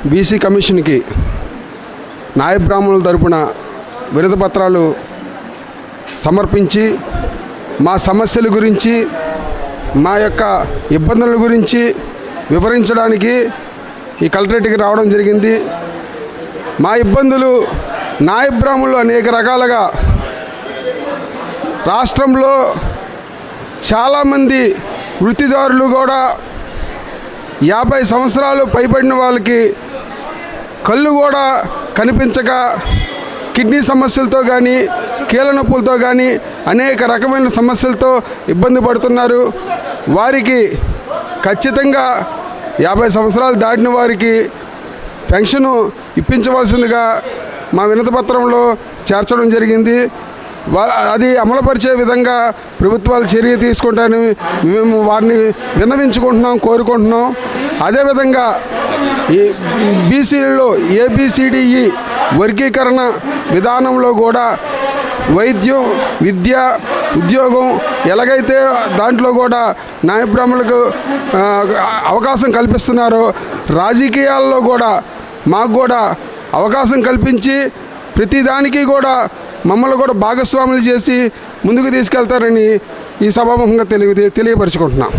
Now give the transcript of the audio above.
BC కమిషన్కి నాయ బ్రాహ్మణుల తరపున వినతి పత్రాలు సమర్పించి మా సమస్యల గురించి, మా యొక్క ఇబ్బందుల గురించి వివరించడానికి ఈ కలెక్టరేట్కి రావడం జరిగింది. మా ఇబ్బందులు నాయ బ్రాహ్మణులు అనేక రకాలుగా రాష్ట్రంలో చాలామంది వృత్తిదారులు కూడా 50 సంవత్సరాలు పైబడిన వాళ్ళకి కళ్ళు కూడా కనిపించక కిడ్నీ సమస్యలతో కానీ కీళ్ళ నొప్పులతో కానీ అనేక రకమైన సమస్యలతో ఇబ్బంది పడుతున్నారు. వారికి ఖచ్చితంగా 50 సంవత్సరాలు దాటిన వారికి పెన్షను ఇప్పించవలసిందిగా మా వినతి పత్రంలో చేర్చడం జరిగింది. అది అమలుపరిచే విధంగా ప్రభుత్వాలు చర్య తీసుకుంటారని మేము వారిని విన్నవించుకుంటున్నాం, కోరుకుంటున్నాం. అదేవిధంగా ఈ బీసీలలో ABCDE వర్గీకరణ విధానంలో కూడా వైద్యం, విద్య, ఉద్యోగం ఎలాగైతే దాంట్లో కూడా నాయ బ్రాహ్మణులకు అవకాశం కల్పిస్తున్నారో రాజకీయాల్లో కూడా మాకు కూడా అవకాశం కల్పించి ప్రతిదానికి కూడా మమ్మల్ని కూడా భాగస్వాములు చేసి ముందుకు తీసుకెళ్తారని ఈ సభాముఖంగా తెలియపరుచుకుంటున్నాం.